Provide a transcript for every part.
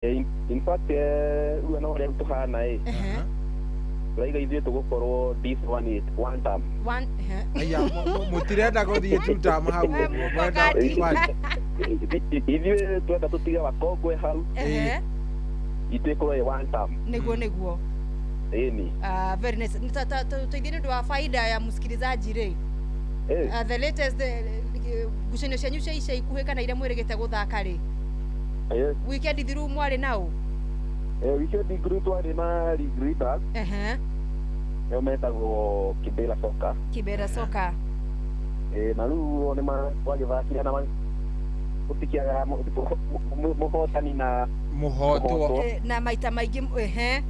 In fact, we know them to hana Raiga ithuĩ tũgũkorwo this one is one term. Aya mũtirenda gũthiĩ two term hau ithuĩ twenda tũtige wakongwe hau itũĩkorwo one term. Nĩguo Ĩni. Very nice. Tutaithie nĩ ũndũ wa faida ya msikilizaji rĩ. The latest ngucanio cianyu cia ica ikuhĩ kana iria mwĩrĩgĩte gũthaka rĩ. Weekend thiru mwarĩ nao. Weekend group twarĩ na Leaders. Nĩo metagwo Kibera Soka. Na rĩu nĩ magĩthakire na gũtikiaga mũhotani na mũhotwo na maita maingĩ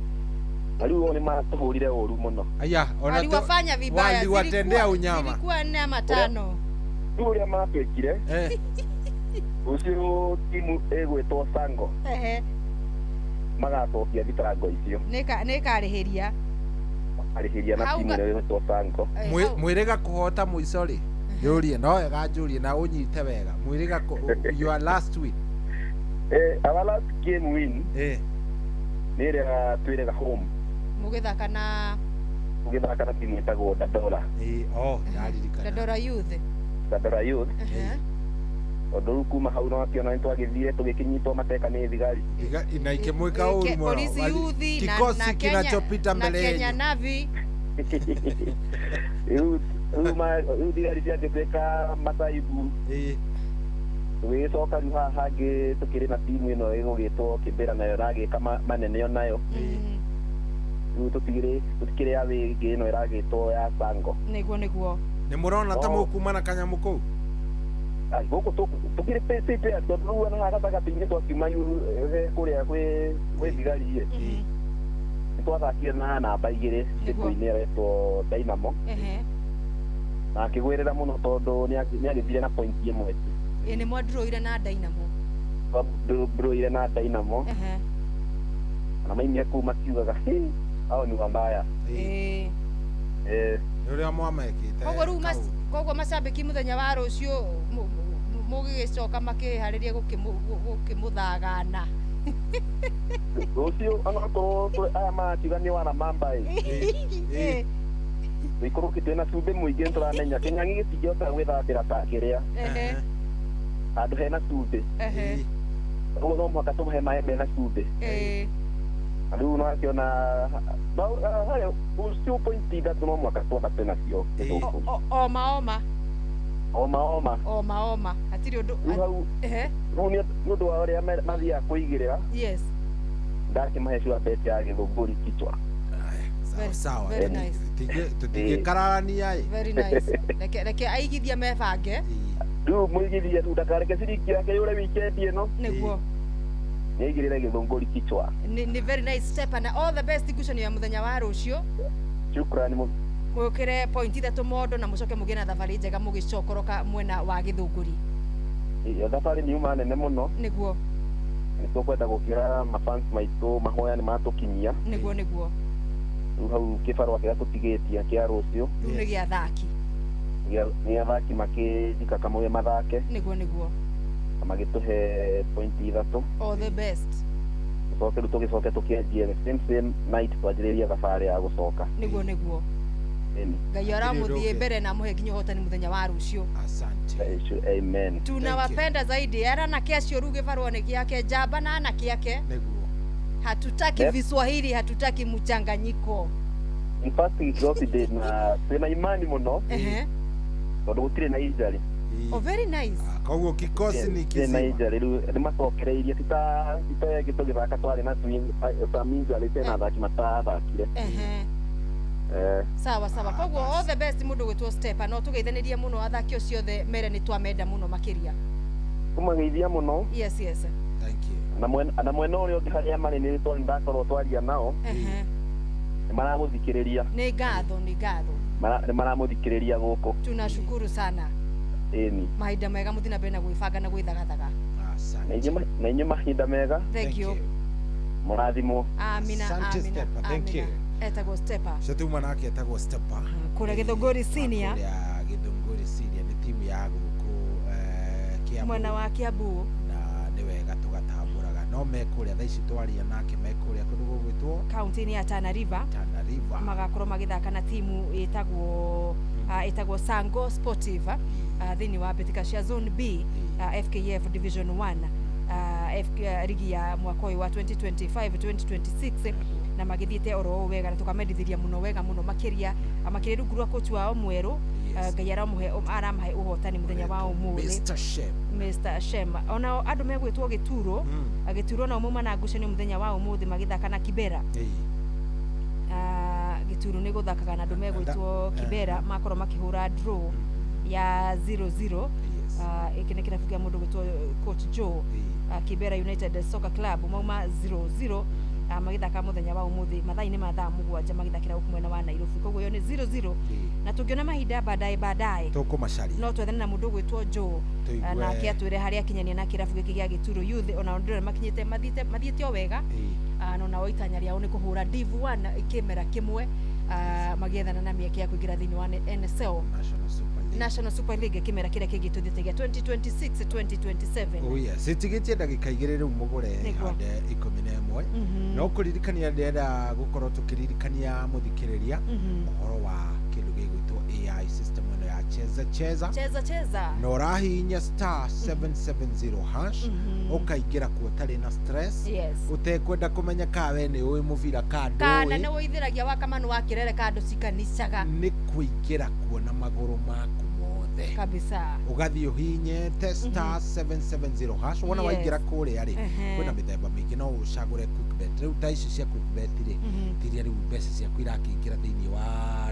Aliu ni matũhũrire ũru mũno. Aya, waliwafanya vibaya. Waliwatendea unyama. Zilikuwa 4 ama 5. Uria mapekire. Ucio timu egwetwo Sango. Magacokia thitango icio. Nĩkarĩhĩria. Arĩhĩria na timu egwetwo Sango. Mwĩrĩga kũhota mũico rĩ. Njũrie no wega njũrie na ũnyite wega. Mwĩrĩga your last win. Our last game win. Nĩrĩa twĩrega home. Mũgĩthaka na timu ĩtagwo Dandora. Ndaririkana. Dandora Youth. Ũndũ kuma hau no akĩona nĩ twagĩthire tũgĩkinyitwo mateka nĩ thigari. Na ikĩmwĩka ũru mũno. Polisi youth na kinachopita mbele yenu. Na Kenya Navy. Thigari ciatwĩka masaibu. Tũgĩcoka rĩu haha hangĩ tũkĩrĩ na timu ĩno ĩgũgĩtwo Kibera nayo ĩragĩka manene onayo. Rĩu tũtikĩrĩ ya wĩngĩ ĩno ĩragĩtwo ya Sango. Nĩguo. Nĩ mũrona ta mũkuma na kanyamũ kũu? Gũkũ tũkĩrĩ pĩcĩte tondũ rĩu ona gatagatĩ-inĩ twakiuma kũrĩa gwĩ thigari ĩ. Nĩtwathakire na namba 2 timu-inĩ ĩretwo Dynamo. Na akĩgwĩrĩra mũno tondũ nĩagĩthire na point 1. Nĩ mwadroire na Dynamo. Droire na Dynamo. Na maimia kuma kiugaga hao ni wambaya. Nĩũrĩa mwamekĩte. Koguo macambĩki mũthenya wa rũciũ mũgĩgĩcoka makĩharĩria gũkĩmũthagana. Rũciũ onakorwo aya makiuga nĩ wana mamba Wĩikũrũkĩte na cumbĩ mũingĩ nĩtũramenya Kĩng'ang'i gĩtingĩhota gwĩthambĩra ta kĩrĩa. Handũ hena cumbĩ. Ũguo no mũhaka tũmahe maĩ mena cumbĩ. Rĩu no akĩona harĩa ucio point 3 no mũhaka twambate nacio. Oma. Hatirĩ ũndũ. Rĩu nĩ ũndũ wa ũrĩa mathiaga kũigĩrĩra. Yes. Ndakĩmahe sure bet ya Gĩthũngũri kichwa. Sawa. Tũtingĩkararania ĩ. Very nice. Reke aigithia mebange. Rĩu mũigithia tu ndakareke ciringi yake yũre weekend ĩno. Nĩguo. Nĩaigĩrĩre Gĩthũngũri kichwa. Ni very nice step and all the best ngucanio ya mũthenya wa rũciũ. Shukrani Mwĩkĩre point 3 mondo na mũcoke mũgĩe na thabarĩ njega mũgĩcokoroka mwena wa Gĩthũngũri. Thabarĩ niuma nene mũno. Nĩguo. Nĩtũkwenda gũkĩra mafans maitũ mahoya nĩ matũkinyia. Nĩguo. Rĩu hau kĩbarũa kĩrĩa tũtigĩtie kĩa rũciũ. Rĩu nĩ gĩa athaki. Nĩ athaki makĩjika kamwe mathake. Nĩguo. Magĩtũhe point 3. All the best. Tũgĩcoke tũkĩanjie same night twanjĩrĩria thabarĩ ya gũcoka. Nĩguo. Ngai aramũthie mbere na mũhe nginya ũhotani mũthenya wa rũciũ. Asante. Amen. Tunawapenda zaidi. Anake acio rũge barua nĩ gĩake Jamba na anake yake. Nĩguo. Hatutaki Viswahili, hatutaki mchanganyiko. In fact, na imani mũno. Tondũ gũtirĩ na injury. Very nice. Koguo kikosi ni kizima. Na injury nĩ macokereirie titoyege tũgĩthaka twarĩ na injury tena athaki matathakire. Sawa. Koguo all the best mũndũ gwĩtwo Stepa no tũgeithanirie mũno athaki acio othe mere nĩ twamenda mũno makĩria. Kũmageithia mũno. Yes. Thank you. Na mwena ũrĩa ũngĩ harĩa marĩ nĩ tondũ ndakorwo twaria nao. Nĩ maramũthikĩrĩria. Nĩ ngatho. Nĩ maramũthikĩrĩria gũkũ. Tunashukuru sana. Mahinda mega mũthina mbere na gwĩbanga na gwĩthagathaga. Asante. Na inyuĩ mahinda mega. Thank you. Mũrathimwo. Amina. Thank you. Etagwo Stepa. Cetuma nake etagwo Stepa. Kũrĩa Gĩthũngũri senior. Kũrĩa Gĩthũngũri senior nĩ timu ya gũkũ Kiambu. Mwena wa Kiambu. Na nĩ wega tũgatambũraga. no mekuria tha ici twaria nake mekuria kundu gugwitwo county ni ya Tana River magakorwo magithaka na timu itagwo Sango Sportive thini wa betika cia zone B FKF division 1 ligi ya mwaka wa 2025-2026 na magithiite oro wega na tukamendithiria muno wega muno makiria rungu rwa coach wao mweru Ngayara muhe aramahe uhotani muthenya wa umuthi Mr. Shem ona andu megwitwo Gituro Gituro na umuma na ngucanio muthenya wa umuthi magithaka na Kibera Gituro ni guthakaga na andu megwitwo Kibera makorwo makihura draw ya 0-0 ikine kirabu kia mundu gwitwo coach Joe Kibera United Soccer Club mauma 0-0 magithaka muthenya wa umuthi mathaini ma thaa mugwanja magithakira kumwena wa Nairobi koguo yo ni 0-0 na tungiona mahinda baadaye tukumacari no twethana na mundu gwitwo Joe na akiatwire haria kinyania na kirabu giki gia Gituro Youth ona ndire makinyite mathiete o wega no na oitanya riao ni kuhura Div 1 ikimera kimwe magiethana na mieke ya kuingira thini wa NSL National Super League kimera kire kigituthite 2026-2027 yes itigitie ndagika igire riu mugure hande 11 no kuririkania ndenda gukorwo tukiririkania muthikiriria uhoro wa kindu gigwitwo AI system ino ya cheza no rahinya star 770 hash ukaingira kuo tari na stress utekwenda kumenya kawe ni uwi muvira kando kana ni withiragia wakamano wa kirere kando cikanicaga ni kuingira kuo na maguru maku mothe kabisa ugathi uhinye star 770 hash wona waingira kuria ri kwina mithemba mingi no ucagure quickbet riu ta ici cia quickbet ri tiria riu mbeca cia kwirakingira thiini wa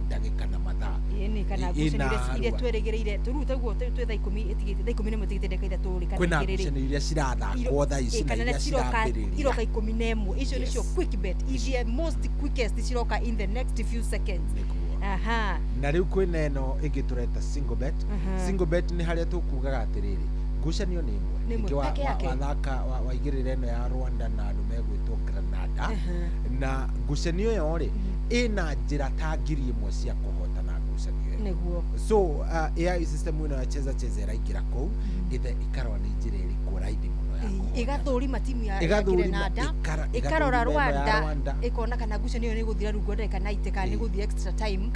ndagika na mathaa ni kana gucenire ile tweregereire turuta guo twe tha 10 itigite tha 10 nimwe tigite ndeka turi kana kwina gucenire iria cirathakwo tha ici na iria cirambiriria iroka 11 icio nicio quickbet is the most quickest ciroka in the next few seconds na riu kwina eno ingitureta single bet ni haria tukugaga atiriri ngucanio ni imwe wathaka waigirire eno ya Rwanda na andu megwitwo Granada na ngucanio yo ri ina njira ta ngiri imwe cia kuhotana ngucanio niguo so AI system ino ya cheza iraingira kou ithe ikarwa ni njira iri kuraithi muno ya igathurima timu ya Granada ikarora Rwanda ikona kana ngucanio ni guthira rungu ndeka na iteka ni guthia extra time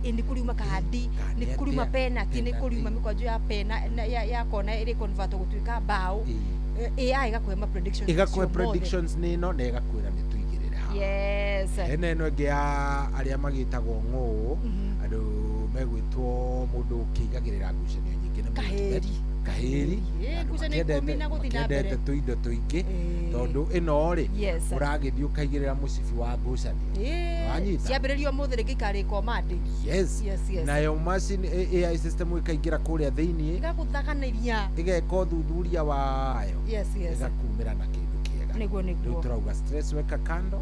ni kuriuma kadi ni kuriuma penalty ni kuriuma mikwanjo ya pena ya kona iri convert gutuika bao AI igakwema predictions nino na igakwira ni tuigirire ha yes eno nge ya aria magitagwo ng'u andu megwitwo mundu ukigagirira ngucanio nyingi na kaheri ngucanio 10 na guthina mbere tuindo tuingi tondu ino ri uragithii ukaigirira mucibi wa ngucanio wanyita ciambiririo muthiri gikari command yes nayo machine AI system ikaingira kuria thiini igakuthakaniria igeka uthuthuria wayo yes igakumira na kindu kiega niguo turauga stress weka kando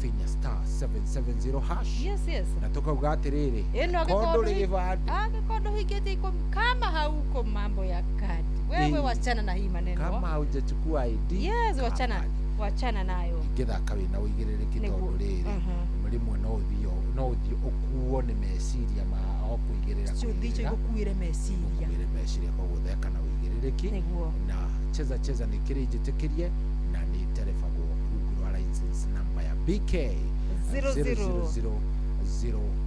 finya star 770 hash yes na tukauga atiriri ino gikondo rigivandi gikondo higete kama hauko mambo ya kadi wewe wachana na hii maneno kama hujachukua ID yes wachana nayo ngithaka wina uigiririki tondu riri murimwe no uthio ukuo ni meciria ma okuigirira ciuthicho igukuire meciria kwa gutheka na uigiririki na cheza ni kirijitikirie na ni telefagwo rungu rwa license number ya BK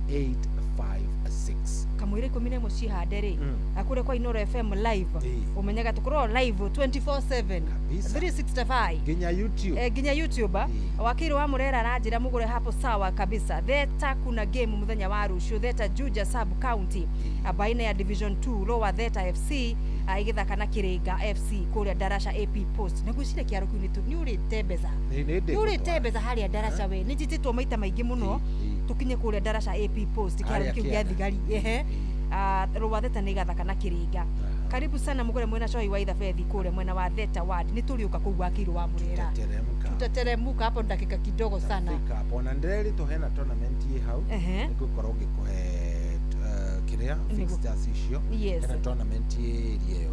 0000856 kamwire 11 cihande ri akure kwa Inoro FM live umenyaga tukorwo live 24/7 365 ginya YouTube wakiri wa Murera arajira mugure hapo sawa kabisa Theta kuna game muthenya wa Rushu Theta Juja sub county baina ya division 2 Lower Theta FC igithaka na Kiringa FC kuria Darasha AP Post na gucire kiaro kiu ni uri tebeza hali ya Darasha we ni tititwo maita maingi muno tukinye kuria Darasha AP Post kiaro kiu gia thigari Lower Theta ni gathaka na Kiringa karibu sana mugure mwena choi wa itha fethi kule mwena wa Theta ward ni tuliuka kugwa kiru wa Murera tutateremuka hapo dakika kidogo sana fika hapo na ndeli to hena tournament hii hau nikukorwo gikuhe kiria fixtures icio na tournament iriyo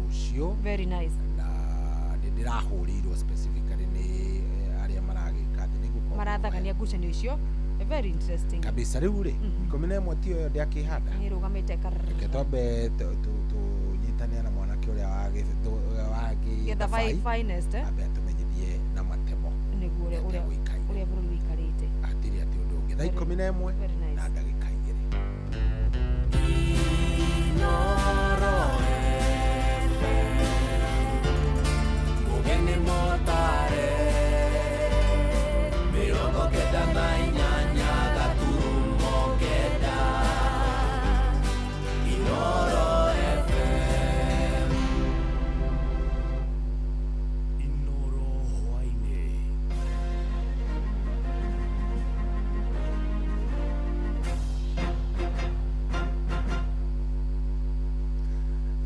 Rusio very nice na ndirahurirwo specifically ni aria maragika nigukorwo marathakania ngucanio icio very interesting kabisa riu ri 11 tio yo ndiakihanda ni rugamite ketombe tu nyitania na mwanake uria wagi getha finest abe atumenyithie na matemo niguo uria bururi wikarite atiri ati undu ungi thaa 11 na ndagika 2 Ugeni motare mirongo kenda na inyanya gaturumo kenda Inoro FM Inoro hwaine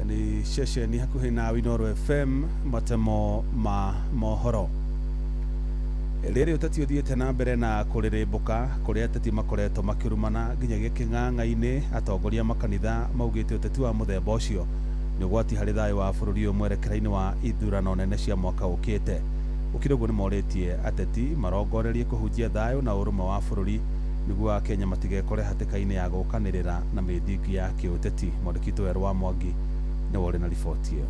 ni ceceni hakuhi na Inoro FM matemo ma mohoro rĩrĩ ũteti ũthiĩte na mbere na kũrĩrĩmbũka kũrĩa ateti makoretwo makĩrumana nginyagia kĩng'ang'a-inĩ atongoria makanitha maugĩte ũteti wa mũthemba ũcio nĩ ũgwati harĩ thayũ wa bũrũri ũyũ mwerekera-inĩ wa ithurano nene cia mwaka ũkĩte ũkĩra ũguo nĩ morĩtie ateti marongorerie kũhunjia thayũ na ũrũmwe wa bũrũri nĩguo Akenya matigekore hatĩka-inĩ ya gũkanĩrĩra na mĩthingi ya kĩũteti mwandĩki werũ wa Mwangi nĩ wore na riboti ĩyo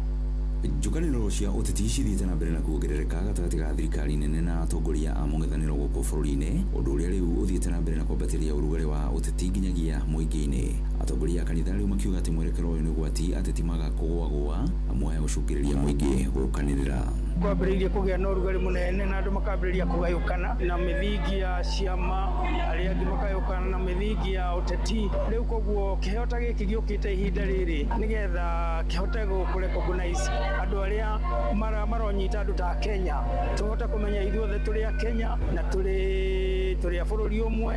Njukanĩro cia ũteti cithiĩte na mbere na kuongerereka gatagatĩ ga thirikari nene na atongoria a mũng'ethanĩro gũkũ bũrũri-inĩ ũndũ ũrĩa rĩu ũthiĩte na mbere na kwambatĩria ũrugarĩ wa ũteti nginyagia mũingĩ-inĩ atongoria a kanitha rĩu makiuga atĩ mwerekero ũyũ nĩ ũgwati ateti maga kũgũagũa amwe gũcũngĩrĩria mũingĩ gũkanĩrĩra kwambĩrĩria kũgĩa na ũrugarĩ mũnene na andũ makambĩrĩria kũgayũkana na mĩthingi ya ciama arĩa angĩ makagayũkana na mĩthingi ya ũteti rĩu koguo kĩheo ta gĩkĩ gĩũkĩte ihinda rĩrĩ nĩgetha kĩhote kũrecognize andũ arĩa maronyita andũ ta Kenya tũhote kũmenya ithuothe tũrĩ a Kenya na tũrĩ a bũrũri ũmwe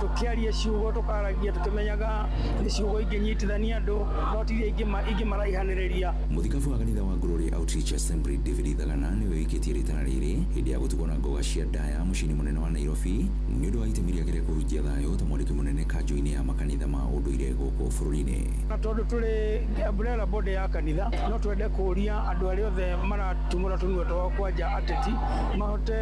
tũkĩaria ciugo tũkaragia tũkĩmenyaga nĩ ciugo ingĩnyitithania andũ no ti ingĩ maraihanĩrĩria mũthikabu wa kanitha wa Glory Outreach Assembly David Ithagana nĩwe wĩkĩtie rĩtana rĩrĩ hĩndĩ ya gũtugwo na ngoga cia ndaya mũciĩ-inĩ mũnene wa Nairobi nĩ ũndũ wa itemi rĩake rĩa kũhunjia thayũ ta mwandĩki mũnene kanjũ-inĩ ya makanitha ma ũndũire gũkũ bũrũri-inĩ na tondũ tũrĩ umbrella body ya kanitha no twende kũria andũ arĩa othe maratumũra tũnua twao kwanja ateti mahote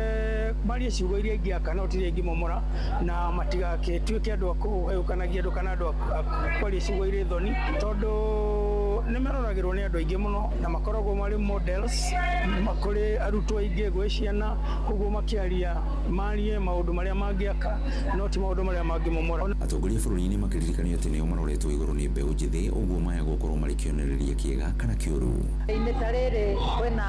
marie ciugo iria ingĩaka no ti ingĩ momora na matigakĩtuĩke andũ a kũgayũkanagia andũ kana andũ a kwaria ciugo irĩ thoni tondũ nĩ maroragĩrwo nĩ andũ aingĩ mũno na makoragwo marĩ models makũrĩ arutwo aingĩ gwĩ ciana koguo makĩaria marie maũndũ marĩa mangĩaka no ti maũndũ marĩa mangĩmomora atongoria bũrũri-inĩ makĩririkanio atĩ nĩo maroretwo igũrũ nĩ mbeũ njĩthĩ ũguo maya gũkorwo marĩ kĩonereria kĩega kana kĩũru inĩ ta rĩrĩ kwĩna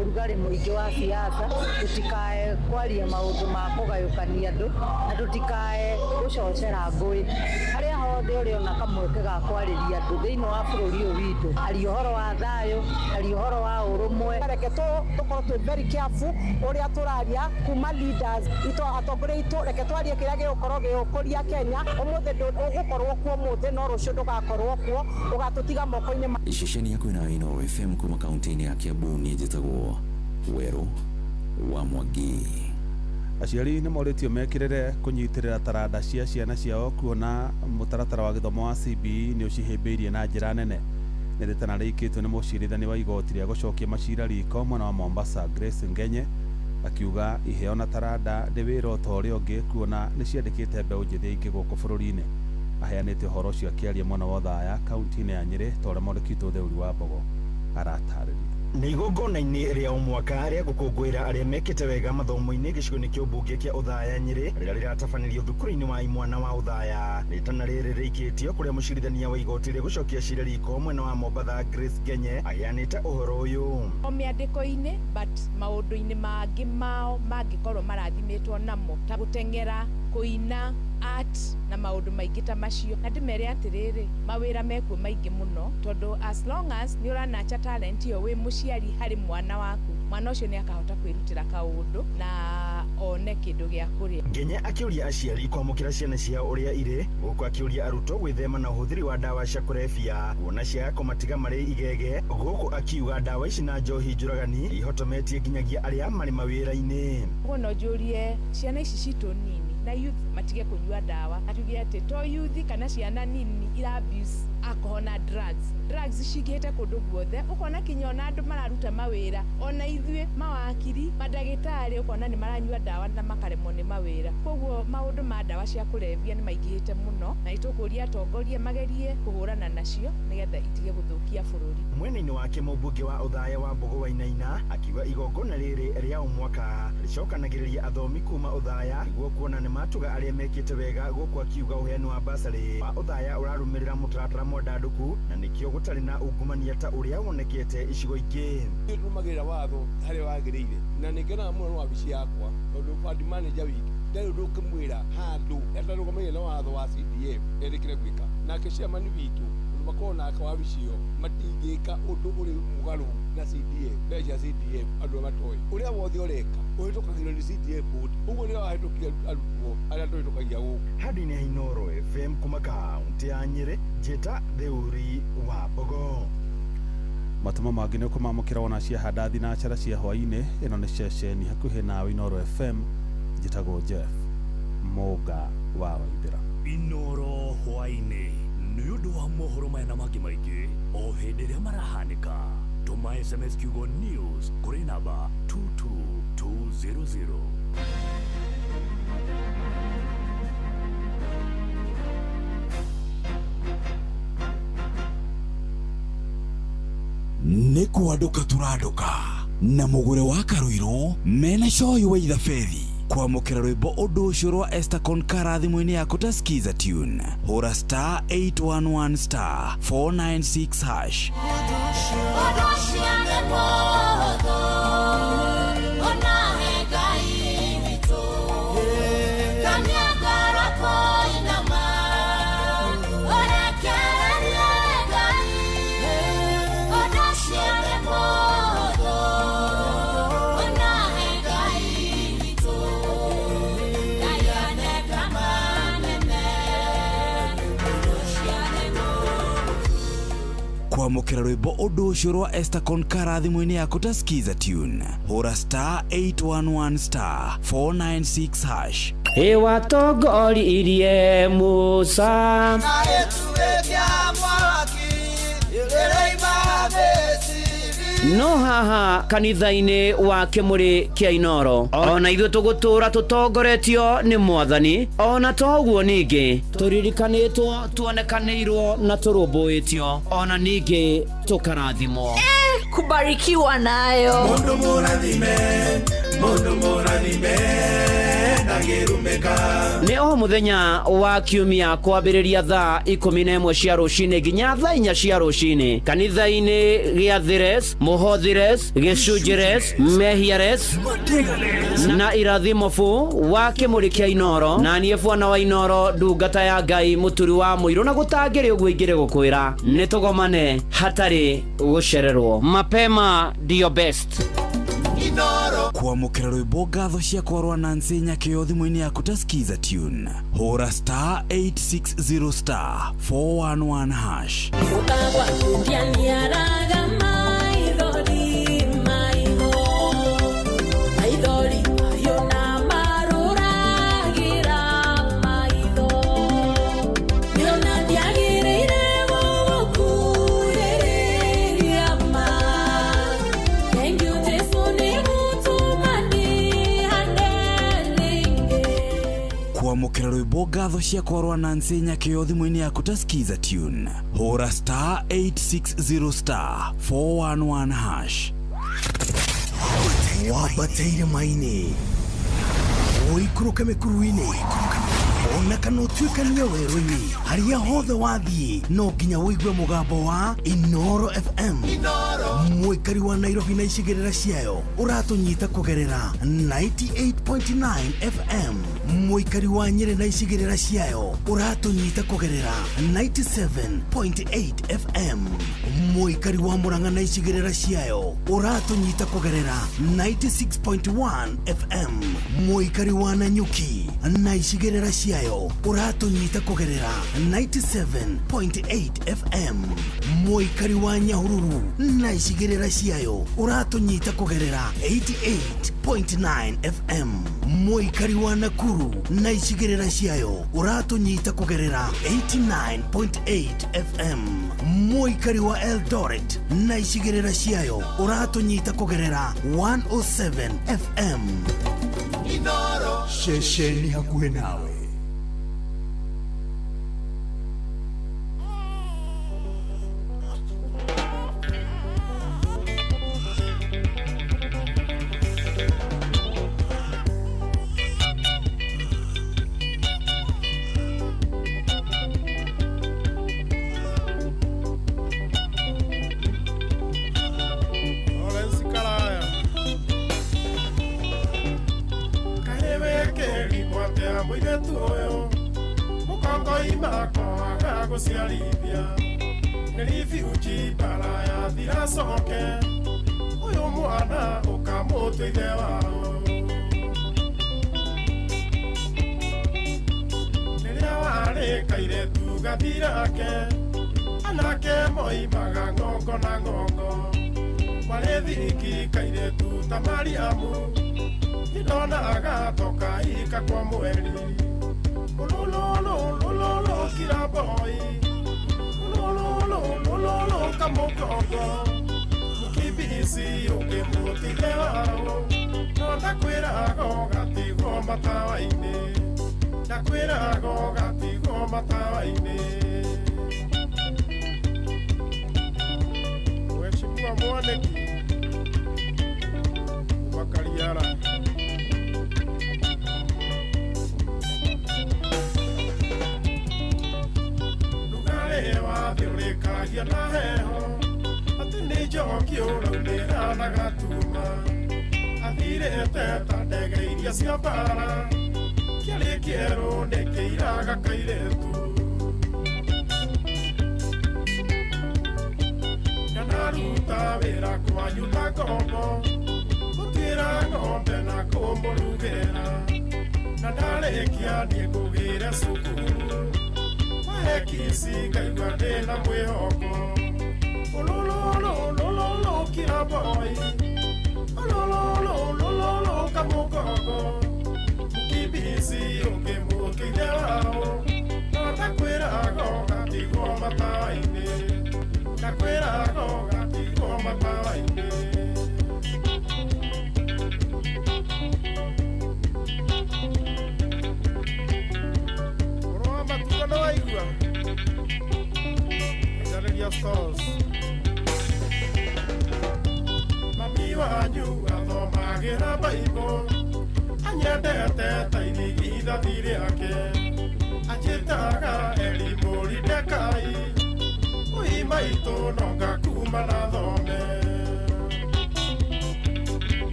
ũrugarĩ mũingĩ wa siasa tũtikae kwaria maũndũ ma kũgayũkania andũ na tũtikae gũcocera ngũĩ harĩa hothe ũrĩ ona kamweke ga kwarĩria andũ thĩinĩ wa bũrũri ũyũ witũ aria ũhoro wa thayũ aria ũhoro wa ũrũmwe reke tũkorwo twĩ very careful ũrĩa tũraria kuma leaders atongoria itũ reke twarie kĩrĩa gĩgũkorwo gĩgũkũria Kenya ũmũthĩ ũgũkorwo kuo ũmũthĩ no rũciũ ndũgakorwo kuo ũgatũtiga moko-inĩ iceceni ya kwĩna Inoro FM kuma kaunti-inĩ ya Kiambu niĩ njĩtagwo Werũ wa Mwangi aciari nĩ morĩtio mekĩrĩre kũnyitĩrĩra taranda cia ciana ciao kuona mũtaratara wa gĩthomo wa CBE nĩ ũcihĩmbĩirie na njĩra nene nĩ rĩtana rĩikĩtwo nĩ mũcirithania wa igoti rĩa gũcokia macira riko mwena wa Mombasa Grace Ngenye akiuga iheo na taranda nĩ wĩra o ta ũrĩa ũngĩ kuona nĩ ciandĩkĩte mbeũ njĩthĩ aingĩ gũkũ bũrũri-inĩ aheanĩte ũhoro ũcio akĩaria mwena wa Othaya kaunti-inĩ ya Nyĩrĩ ta ũrĩa mwandĩki Theuri wa Mbogo aratarĩria nĩ igongona-inĩ rĩa o mwaka rĩa gũkũngũĩra arĩa mekĩte wega mathomo-inĩ gĩcigo-inĩ kĩa ũmbunge kĩa Othaya Nyĩrĩ rĩrĩa rĩratabanĩrio thukuru-inĩ wa imwana wa Othaya rĩtana rĩrĩ rĩikĩtio kũrĩa mũcirithania wa igoti rĩa gũcokia cira riko mwena wa Mombasa Grace Ngenye aheanĩte ũhoro ũyũ o mĩandĩko-inĩ but maũndũ-inĩ mangĩ mao mangĩkorwo marathimĩtwo namo ta gũteng'era kũina art na maũndũ maingĩ ta macio na ndĩmere atĩrĩrĩ mawĩra mekuo maingĩ mũno tondũ as long as nĩ ũranacha talent iyo wĩ mũciari harĩ mwana waku mwana ũcio nĩ akahota kwĩrutĩra kaũndũ na one kĩndũ gĩa kũrĩa Ngenye akĩũria aciari kwamũkĩra ciana ciao ũrĩa irĩ gũkũ akĩũria arutwo gwĩthema na ũhũthĩri wa ndawa cia kũrebia kuona ciaga kũmatiga marĩ igege gũkũ akiuga ndawa ici na njohi njũragani ihotometie nginyagia arĩa marĩ mawĩra-inĩ ũguo no njũrie ciana ici citũ nini na youth matige kũnyua ndawa atuge atĩ to youth kana ciana nini ira abuse alcohol na drugs cingĩhĩte kũndũ guothe ũkona kinya ona andũ mararuta mawĩra ona ithuĩ hakiri madagĩtarĩ ukona nĩ maranyua ndawa na makaremwo nĩ mawĩra koguo maũndũ ma ndawa cia kũrebia nĩ maingĩhĩte mũno na itũkũria atongoria magerie kũhũrana nacio nĩgetha itige gũthũkia bũrũri. Mwena-inĩ wake mũmbunge wa Othaya wa Mbogo Wainaina akiuga igongona rĩrĩ rĩa ũmwaka rĩcokanagĩrĩria athomi kuma Othaya nĩguo kuona nĩ matuga arĩa mekĩte wega gũkũ akiuga ũheani wa basarĩ wa Othaya ũrarũmĩrĩra mũtaratara mwandandũku na nĩkĩo gũtarĩ na ungumania ta ũrĩa wonekete icigo ingĩ. Nĩndũmagĩrĩra watho harĩa wagĩrĩire na nĩngenaga mũno nĩ wabici yakwa tondũ band manager wiki ndarĩ ũndũ ũkĩmwĩra handũ atarũgamĩrĩire na watho wa CDF erĩkĩre gwĩka nake ciamani witũ makorwo na akawabici ĩyo matingĩka ũndũ ũrĩ mũgarũ na CDF mbeca CDF andũ matoĩ ũrĩa wothe ũreka ũhĩtũkagĩrwo nĩ CDF board ũguo nĩo wahĩtũkia arutwo arĩa tũhĩtũkagia gũkũ. Handũ-inĩ ya Inooro FM kuma kaunti ya Nyĩrĩ, Njĩta Theuri wa Mbogo. Matũmo mangĩ nĩ ũkũmamũkĩra wona ciahanda thinacara cia hwaĩ-inĩ. Ĩno nĩ ceceni hakuhĩ nawe Inooro FM. Njĩtagwo Jeff Mũga wa Waithĩra. Inooro hwaĩ-inĩ nĩ ũndũ wa mohoro maya na mangĩ maingĩ o hĩndĩ ĩrĩa marahanĩka. Tũma SMS kiugo news kũrĩ namba 22200. Nĩ kwanduka tũranduka na mũgũre wa Karũirũ mena coyi wa ithabethi kwamũkĩra rwĩmbo ũndũ ũcio rwa Esther Konkara thimũ-inĩ yaku ta skiza tune hũra star 811 star 496 hash. Kwamũkĩra rwĩmbo ũndũ ũcio rwa Esther Konkara thimũ-inĩ yaku ta skiza tune hũra star 811 star 496 hash. Watongoririe Musa no haha kanitha-inĩ wa Kĩmũrĩ kĩa Inooro ona ithuĩ tũgũtũra tũtongoretio nĩ Mwathani ona toguo ningĩ tũririkanĩtwo tuonekanĩirwo na tũrũmbũĩtio ona ningĩ tũkarathimwo kubarikiwa nayo mundu mũrathime ndagĩrũmĩka. Nĩ o mũthenya wa kiumia kwambĩrĩria thaa 11 cia rũcinĩ nginya thaa 4 cia rũcinĩ kanitha-inĩ gĩa Thires, Mũhothires, Gĩcunjĩres, Mehiares na Irathimofu wa Kĩmũrĩ kĩa Inooro na niĩ bwana wa Inooro ndungata ya Ngai mũturi wa mũirũ na gũtangĩrĩ ũguo ingĩrĩ gũkwĩra nĩ tũgomane hatarĩ gũcererwo. Mapema ndio best. Kwamũkĩra rwĩmbo ngatho ciakwa rwa Nancy Nyakĩo thimũ-inĩ yaku ta skiza tune hũra star 860 star 411 hash. Kwamũkĩra rwĩmbo ngatho ciakwa rwa Nancy Nyakĩo thimũ-inĩ yaku ta skiza tune hũra star 860 star 411 hash. Wabatĩire maini ũikũrũke mĩkuru-inĩ ona kana ũtuĩkania werũ-inĩ harĩa hothe wathiĩ no nginya wĩigue mũgambo wa Inooro FM. Mũikari wa Nairobi na icigĩrĩra ciayo ũratũnyita kũgerera 98.9 FM. Mũikari wa Nyĩrĩ na icigĩrĩra ciayo ũratũnyita kũgerera 97.8 FM. Mũikari wa Murang'a na icigĩrĩra ciayo ũratũnyita kũgerera 96.1 FM. Mũikari wa Nanyuki na icigĩrĩra ciayo ũratũnyita kũgerera 97.8 FM. Mũikari wa Nyahururu na icigĩrĩra ciayo ũratũnyita kũgerera 88.9 FM. Mũikari wa Nakuru na icigĩrĩra ciayo ũratũnyita kũgerera 89.8 FM. Mũikari wa Eldoret na icigĩrĩra ciayo ũratũnyita kũgerera 107 FM Inooro ceceni hakuhĩ nawe.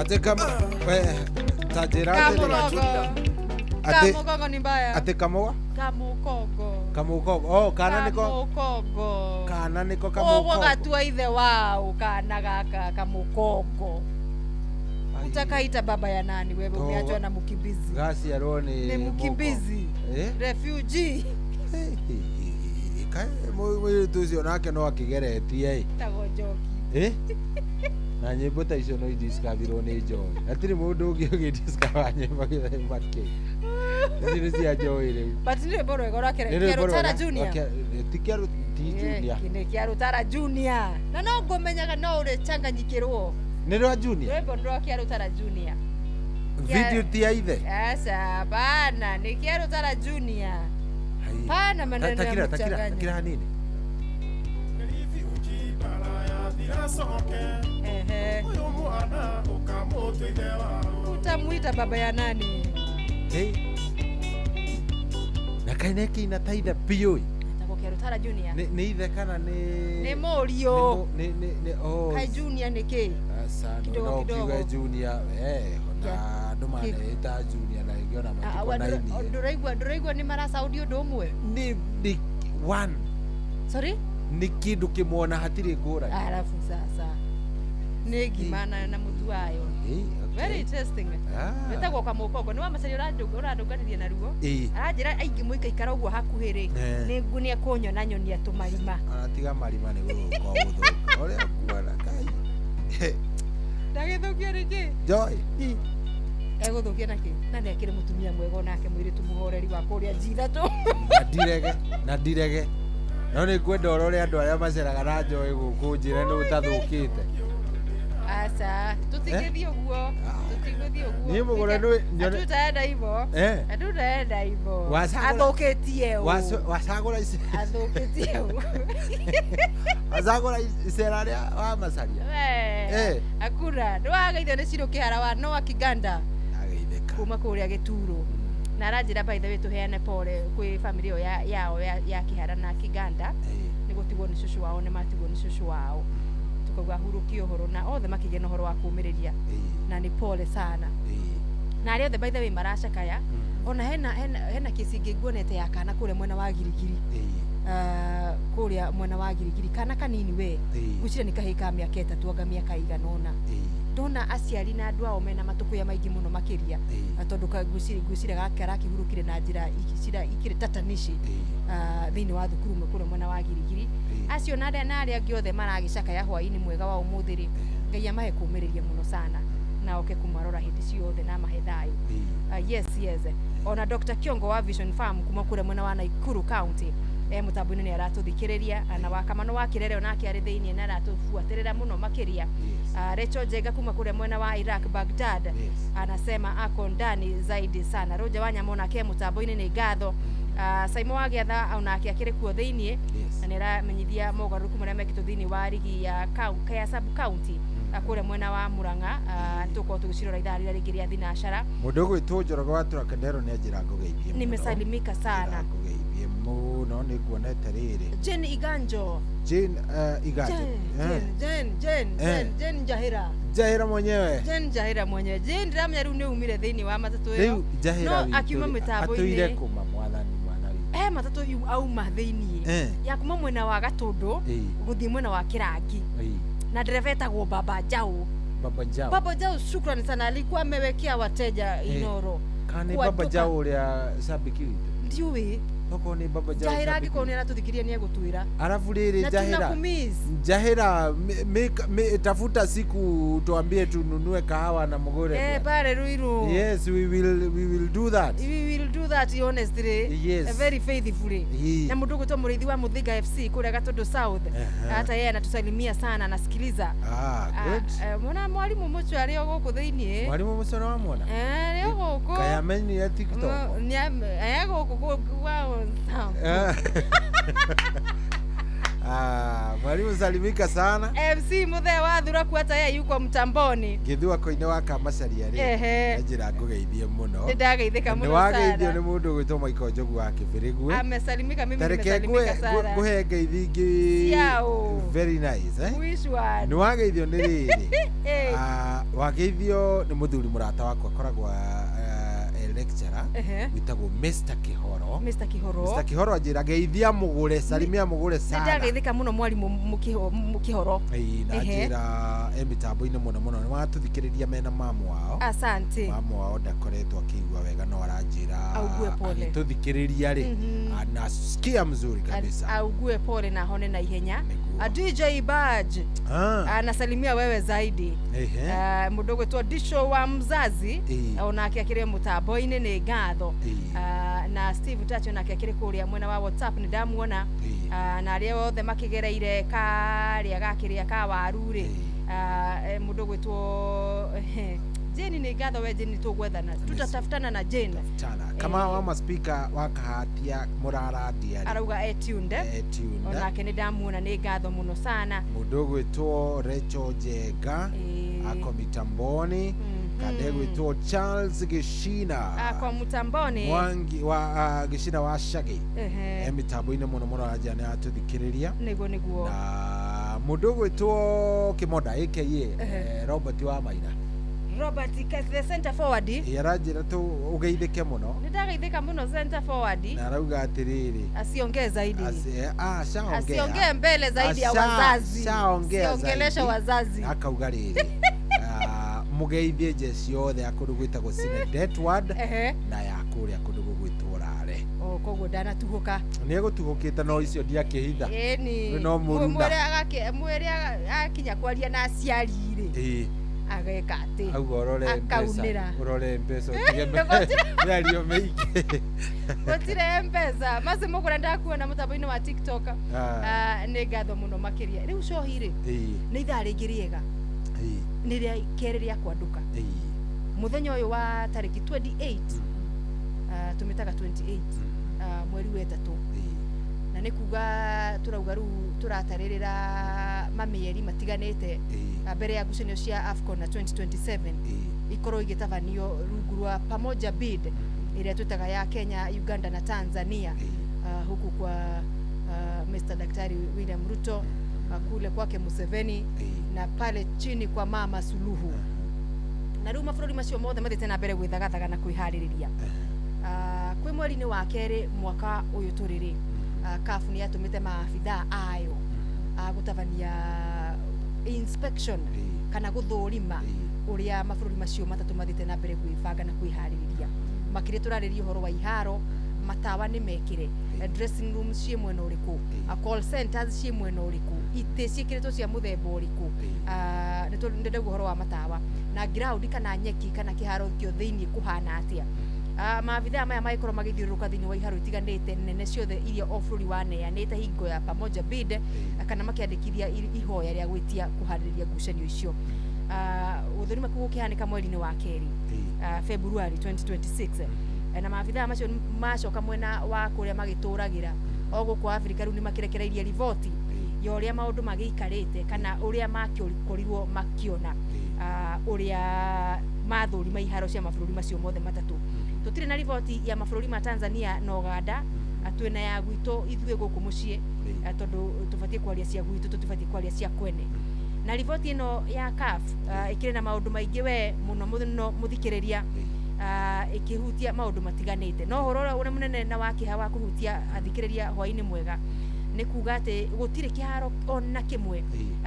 Ate kama tajira Kamukogo ni mbaya. Ate kamoga? Kamukogo. Oh, kana niko. Kamukogo. Kana niko kamukogo. Oh, gatua ithe wao kana gaka kamukogo. Utakaita baba ya nani wewe umeachwa na mkimbizi? Gasi ya roho ni mkimbizi. Refugee. Kai mwe tucio nake no akigeretie. Tagojoki. Na nyimbo ta icio no idiscoverwo ni Joy. Atiri mundu ungi ugidiscover nyimbo make. Ndiri cia Joy riu. But ni boro egora Rutara Junior. Ti Junior. Ni kia Rutara Junior. Na no ngomenyaga no uri changanyikirwo. Ni rwa Junior. Wewe ndo kia Rutara Junior. Video ti ya ithe. Asa bana ni kia Rutara Junior. Pana maneno ya mchanganya. Takira hanini? Utamuita baba ya nani? Na kaineki inataitha pioi. Atakokia Rutara Junior. Ni ithe kana ni Morio. Ni oh. Kai Junior ni ke? Asa no kiwe Junior na nduma ita Junior na ingiona matiko na ini. Nduraigwa ni marasa audio domwe. Ni one. Sorry? Ni kindu kimwona hatiri ngura. Alafu sasa ni gimana na mutu wayo. Very interesting. Wetagwo Kamukogo ni wa macari uradunganirie na ruo. Aranjira aingi muika ikara uguo hakuhiri ni ngunia kunyona nyonia tumarima. Aratiga marima ni guko guthuka. Oria kuona kai. Ndagithukio riki. Joy. Eguthukia naki. Na ni akire mutumia mwego nake mwiritu muhoreri wa kuria jithatu. Na direge. No ni kwenda orore andu aria maceraga na Joy guku njira ni utathukite. Asa, tutigithio guo. Ni mugore ni atutaenda hivyo. Atutaenda hivyo. Athukitie u. Wasagura ise. Athukitie u. Asagura isera ria wa macaria. Akura, ndwageithio ni ciro kihara wa no akiganda. Ageitheka. Kuma kuria Gituro. Na aranjira by the way tuheane pole kwi family yao ya kihara na kiganda. Ni gutigwo ni cucu wao ni matigwo ni cucu wao. Tukauga hurukio horo na othe makigena horo wa kumiriria. Na ni pole sana. Na ari othe by the way maracakaya. Ona hena kesi ngiguonete ya kana kure mwena wa Girigiri. Kuria mwena wa Girigiri kana kanini we. Gucire ni kahika miaka 3 anga miaka iganona. Ndona aciari na andu ao mena matukuya maingi muno makiria atondu gwicire gake arakihurukire na njira ikire tatanishi thiini wa thukuru mukuru mwena wa Girigiri acio na aria angi othe maragicakaya hwaini mwega wa umuthiri Ngai amahe kumiriria muno sana na oke kumarora hindi ciothe na mahe thayu. Yes ona Dr. Kiongo wa Vision Farm kuma kure mwena wa Nakuru County mutambo-ini ni aratuthikiriria na wakamano wa Kirere onake ari thiini na aratufuatirira muno makiria. Recho Jega kuma kule mwena wa Iraq Baghdad anasema ako ndani zaidi sana. Roja Wanyama onake mutambo-ini ni ngatho. Saimo Wagetha onake akiri kuo thiini na niramenyithia mogaruku maria mekitwo thiini wa rigi ya sub county akure mwena wa Muranga ntuko tugicirora ithari ria ringi ria thinashara. Mundu gwitwo Njoroge wa Turakendero ni njira ngugeithie. Nimesalimika sana. No ni kuonete riri. Jane Iganjo. Jane Jahira. Jahira mwenyewe. Jane Jahira mwenyewe. Jane ndiramenya riu ni umire thiini wa matatu yo. Riu Jahira no akiuma mitambo-ini. Atuire kuma mwathani mwana wi. Matatu yu auma thiini. Ya kuma mwena wa Gatundu guthie mwena wa Kirangi. Na dereva etagwo Baba Njau. Baba Njau shukrani sana alikuwa amewekea wateja Inoro. Kani Baba Njau uria sabikiri. Ndiuwi. Noko ni Baba Njau. Jahira angiko ni aratuthikiria ni egutwira. Arafu riri Jahira tafuta siku tuambie tununue kahawa na mugore. Pale Ruiru. Yes, we will do that. We will do that honestly. Yes. Very faithfully. Na mundu gutwa murithi wa Muthiga FC kule Gatundu South. Hata yeye anatusalimia sana anasikiliza. Good. Mwana mwalimu mucho ari oguku thiini. Mwalimu mucho na mwona? Ari oguku. Kaya menyu ya TikTok. Ni oguku wow. Mwalimu salimika sana. MC Muthe wa Thuraku hata yeye yuko mtamboni. Githua koine wa Kamacaria ri. Njira ngugeithie muno. Ndageithika muno sana. Wageithio ni mundu gwitwo Michael Njogu wa Kibirigwe. Amesalimika, mimi nimesalimika sana. Nguhe ngeithingi. Very nice, Which one? Ni wageithio ni riri. Wageithio ni muthuri murata wakwa koragwa lecturer witagwo Mr. Kihoro. Mr. Kihoro ajira geithia mugure, salimia mugure sana. Ndageithika muno mwalimu Mukihoro. Na njira mitambo-ini muno ni watuthikiriria mena mamu wao. Asante. Mamu wao ndakoretwo akigua wega no aranjira augue pole. Tuthikiriria ri anasikia mzuri kabisa. Augue pole na hone na ihenya. DJ Badge anasalimia wewe zaidi. Mudogo tu disho wa mzazi onake akire mutambo-ini ni ngatho. Na Steve Tacho nake akire kuria mwena wa WhatsApp ni ndamuona. Na aria othe makigereire karia gakiria ka waruri. Mudogo tu Jeni ni ngatho we Jeni tugwethana. Tutatafutana na Jeni. Kama wa speaker wakahatia murara dia. Arauga etunde. Onake ni ndamuona ni ngatho muno sana. Mudogo tu Recho Jega ako mitamboni. Kadego tu Charles Gishina kwa mutamboni Mwangi wa Gishina wa Shagi mitambo-ini muno ajane atuthikiriria niguo na mudogo tu Kimoda aka Robert wa Maina. Robert the center forward yarajira tu ugeithike muno. Nitageithika muno center forward na arauga atiriri asiongee zaidi. Shaongea. Asiongee mbele zaidi ya wazazi. Siongelesha wazazi. Akauga riri. Mugeithie jeci yothe akundu gwitagwo Sinedetward na yakuria akundu gwitwo Rare. Koguo ndanatuhuka. Ni egutuhukite no icio ndiakihitha. Ni no muruna. Mwere akinya kwaria na aciari ri. Ageka ati. Urore mbeca utige yario meike. Gotire mbeca. Maze mugura ndakuona mutambo-ini wa TikTok. Ni ngatho muno makiria. Riu cohiri. Ni ithaa ringi riega. Niria kereria kwanduka muthenya uyu wa tariki 28 tumitaga 28 mweri wa 3 na nikuga turauga ru turataririra mamieri matiganite mbere ya ngucanio cia AFCON na 2027 ikorwo igitabanio rungu rwa pamoja bid iria twitaga ya Kenya, Uganda na Tanzania huku kwa Mr. Daktari William Ruto kule kwake Museveni na pale chini kwa Mama Suluhu. Na riu mabũrũri macio mothe mathite na mbere gwithagathaga na kwĩharĩrĩria. Kwĩ mweri-inĩ wa kerĩ mwaka ũyũ tũrĩ CAF nĩ yatumĩte maabithaa ayo gũtabania inspection kana gũthũrima ũrĩa mabũrũri macio matatũ mathite na mbere gwĩbanga na kwĩharĩrĩria. Makĩria tũrarĩria ũhoro wa iharo, matawa nĩ mekire, dressing rooms cie mwena ũrĩkũ, call centers cie mwena ũrĩkũ, itĩ ciĩkĩrĩtwo cia mũthemba ũrĩkũ. Nĩ ndĩrauga ũhoro wa matawa na ground kana nyeki kana kĩharo kĩo thĩinĩ kũhana atĩa. Maabithaa maya magĩkorwo magĩthiũrũrũka thĩinĩ wa iharo itiganĩte nene ciothe iria o bũrũri waneanĩte hingo ya pamoja bid kana makĩandĩkithia ihoya rĩa gwĩtia kũharĩrĩria ngucanio icio. Gũthũrima kũu gũkĩhanĩka mweri-inĩ wa kerĩ February 2026 na maabithaa macio macoka mwena wa kũrĩa magĩtũragĩra o gũkũ Afrika rĩu nĩ makĩrekereirie riboti ya ũrĩa maũndũ magĩikarĩte kana ũrĩa makĩkorirwo makĩona ũrĩa mathũrima iharo cia mabũrũri macio mothe matatũ. Tũtirĩ na riboti ya mabũrũri ma Tanzania na Uganda, twĩna ya gwitũ ithuĩ gũkũ mũciĩ tondũ tũbatiĩ kwaria cia gwitũ, tũtibatiĩ kwaria cia kwene. Na riboti ĩno ya CAF ĩkĩrĩ na maũndũ maingĩ we mũno mũthikĩrĩria ikihutia maundu matiganite. No horo ũrĩa mũnene na wakiha wa kuhutia athikĩrĩria hwainĩ mwega nĩ kuga atĩ gũtirĩ kĩharo ona kĩmwe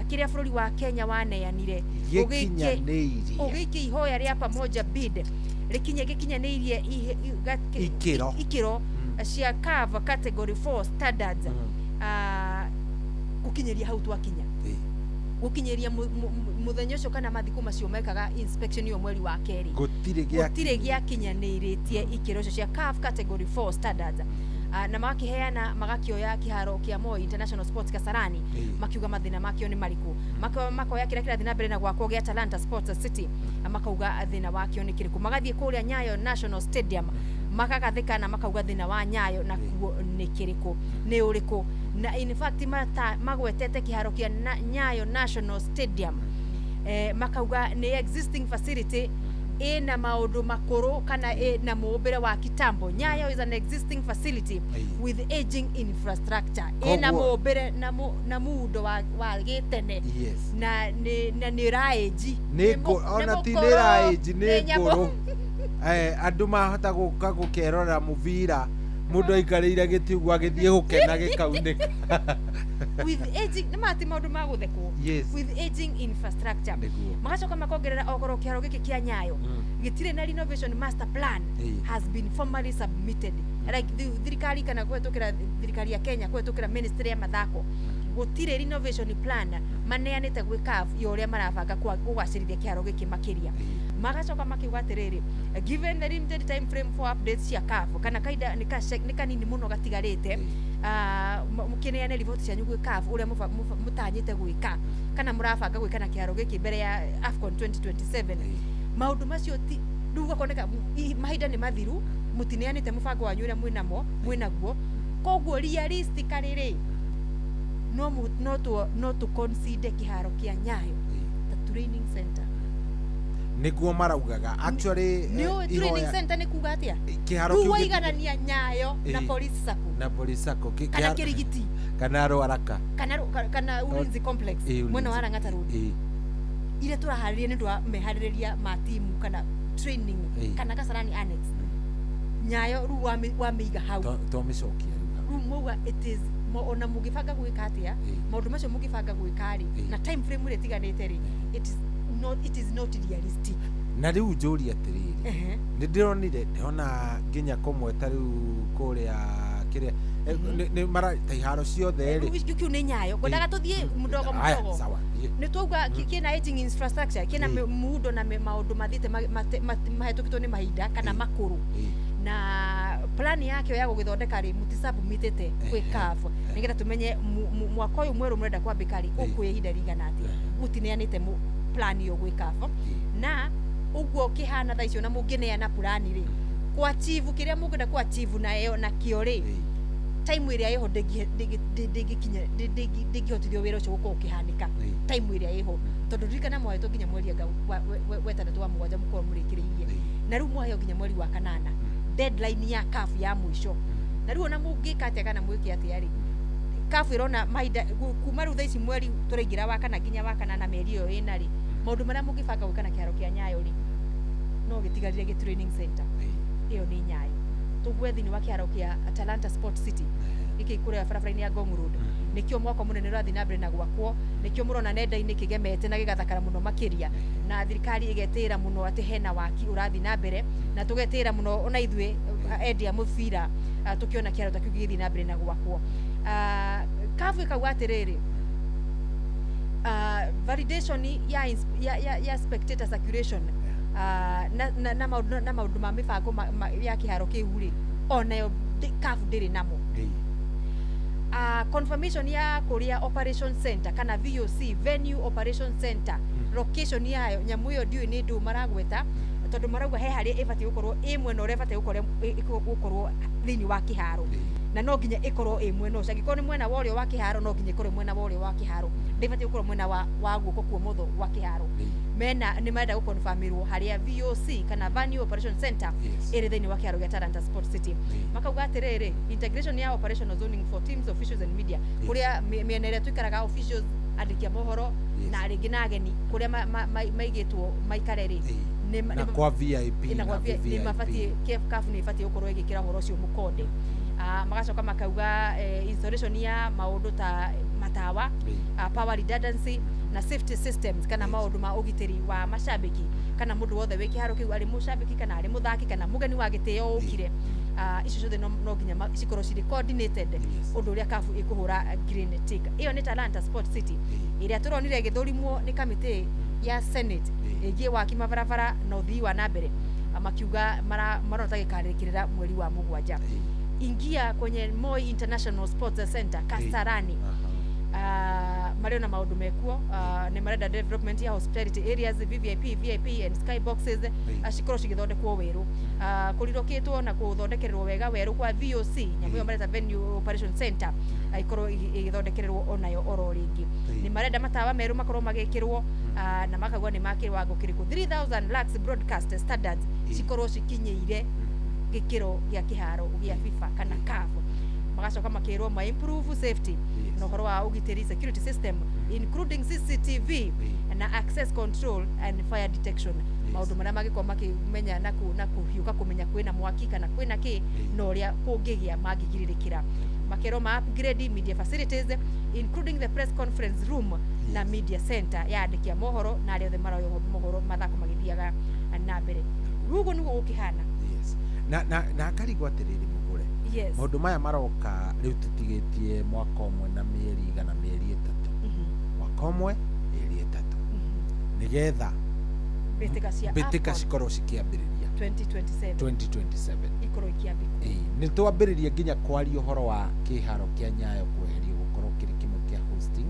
kĩrĩa bũrũri wa Kenya waneanire ũgĩikia ihoya rĩa pamoja bid gĩkinyanĩirie ikĩro cia CAF category 4 standards gũkinyĩria hau twakinya gukinyeria muthenya ucio kana mathiku macio mekaga inspection yo mweri wa kerĩ gũtirĩ gĩakinyanĩrĩtie ikĩro cia CAF category 4 standards na makiheana magakioya kiharo kia Moi International Sports Kasarani makiuga mathina makio ni mariku makoya kira thina mbere na gwakwo gya Talanta Sports City makauga thina wakio ni kiriku magathie kuria Nyayo National Stadium makagathika na makauga thina wa Nyayo na kuo ni kiriku ni uriku na in fact magwetete kiharo kia Nyayo National Stadium makauga ni existing facility ina maundu makuru kana na muombere wa kitambo. Nyayo is an existing facility with aging infrastructure ina muombere na muundo wa gitene na ni raeji ona ti ni raeji ni nguru andu mahota guka gukerora muvira mundu aikarire gitiugwa githie gukena gikaunika with aging namati maundu magutheko with aging infrastructure magacoka makongerera ogoro kiaro giki kia Nyayo gitire na renovation master plan has been formally submitted like thirikari kana kwetukira thirikari ya Kenya kwetukira ministry ya mathako gutire renovation plan maneanite gwi CAF yoria marabanga kugacirithia kiaro giki makiria magacoka makiuga atiriri given the limited time frame for updates ya CAF kana kaida ni kanini muno gatigarite mukineane report cia nyugwe CAF uria mutanyite gwika kana murabanga gwika na kiaro giki mbere ya AFCON 2027 maundu macio ti nduga koneka mahinda ni mathiru mutineanite mubango wanyu uria mwinaguo koguo realistically no to consider kiharo kia Nyayo the training center niguo maraugaga actually training center ni kuga atia kiharo kiu waiganania Nyayo na police sako kana kirigiti kana Ruaraka kana Ulinzi complex mwena wa Lang'ata road ile turahariria ni ndwa mehariria ma timu kana training kana Kasarani annex Nyayo ru wa meiga hau to micokia ru muga it is ona mugibanga gwika atia maundu macio mugibanga gwikari na time frame ire tiganite ri it is not realistic na riu njuri atiriri ni ndironire ndona nginya komwe ta riu kuria kiria ni mara taiharo ciothe ri kiu ni Nyayo ngodaga tuthie mudogo sawa ni twauga kina aging infrastructure kina muundo na maundu mathite mahetukitwo ni mahinda kana makuru na plan yake ya gugithondeka ri mutisubmitete kwi CAF nigetha tumenye mwaka uyu mweru murenda kwambika ri ukwihinda rigana atia mutineanite plan yo gwi CAF na uguo kihana tha icio na mungineana plan ri kwa achieve kiria mungenda kwa achieve na kio ri time iria iho ndigikinya ndigihotithio wira ucio gukorwo ukihanika time iria iho tondu ririkana mwahetwo nginya mweri wetandatu wa mugwanja mukorwo murikiriirie na riu mwaheo nginya mweri wa kanana deadline ya CAF ya mwisho na riu ona mungika atia kana mwiki atia ri CAF irona maida kuma riu thaici mweri turaingira wa kana nginya wa kanana meri iyo ina ri maundu maria mungibanga gwika na kiaro kia Nyayo ri no gitigarire gi training center iyo ni Nyayo tugwe thini wa kiaro kia Talanta Sport City iki kuria barabara-ini ya Ngong Road nikio mwako munene rathi na mbere na gwakwo nikio murona nenda-ini kigemete na gigathakara muno makiria na thirikari igetira muno ati hena waki urathi na mbere na tugetira muno ona ithwe endia mubira tukiona kiaro takiu githi na mbere na gwakwo CAF ikauga atiriri validation ya spectator circulation na maundu ma mibango ya kiharo kiu ri onayo CAF ndiri namo confirmation ya kuria operation center kana VOC venue operation center location yayo nyamu yo ndio ni ndu maragweta tondu marauga he hari ibati gukorwo mwena uria ibati gukorwo thini wa kiharo na no nginya ikorwo mwena ucio angĩkorwo ni mwena wa ũrĩo wa kĩharo no nginya ikorwo mwena wa ũrĩo wa kĩharo ndĩbatiĩ gũkorwo mwena wa guoko kwa ũmotho wa kĩharo mena nĩ marenda gũkonfirmĩrwo harĩa VOC kana Venue Operation Center ĩrĩ thĩinĩ wa kĩharo gĩa Talanta Sport City makauga atĩrĩrĩ integration ya operational zoning for teams officials and media kũrĩa mĩena ĩrĩa tuikaraga officials andĩki a mohoro na rĩngĩ na ageni kũrĩa maigĩtwo maikare rĩ na kwa VIP na ni mabatie CAF ni ibatie gukorwo igikira horo ucio mukonde magacoka makauga installation ya maundu ta matawa power redundancy na safety systems kana maundu ma ugitiri wa mashabiki kana mundu wothe wiki haro kiu ari mushabiki kana ari muthaki kana mugeni wa gitio ukire icio ciothe no nginya cikorwo ciri coordinated undu uria CAF ikuhura green tick iyo ni Talanta Sport City iria turonire githurimwo ni kamiti ya Senate igie waki mabarabara na uthii wa nambere makiuga marota gikarikirira mweri wa mugwanja ingia kwenye Moi International Sports Center Kasarani mareo na maundu mekuo ni marenda development ya hospitality areas VIP and skyboxes cikorwo cigithondekwo weru kurirokitwo na kuthondekererwo wega weru kwa VOC nyamu yo mareta venue operation center ikorwo igithondekererwo onayo oro ringi ni marenda matawa meru makorwo magikirwo na makagwa ni makirwa ngukiriku 3000 lakhs broadcast standards cikorwo cikinyeire gikiro gia kiharo gia FIFA kana CAF magacoka makirwo ma improve safety no horo wa ugitiri security system including CCTV na access control and fire detection maundu maria magikoma makimenya na kuhiuka kumenya kwina mwaki kana kwina ki no ria kungigia magigiririkira makirwo ma upgrade media facilities including the press conference room na media center ya andikia mohoro na aria othe marayo mohoro mathako magithiaga na mbere rugo nugo ukihana na karigwa atiriri mugure maundu maya maroka riu tutigitie mwaka umwe na mieri igana mieri 3 mwaka umwe mieri 3 nigetha bitika cikorwo cikiambiriria 2027 ikorwo ikiambika ni twambiririe nginya kwaria uhoro wa kiharo kia Nyayo kweherio gukorwo kiri kimwe kia hosting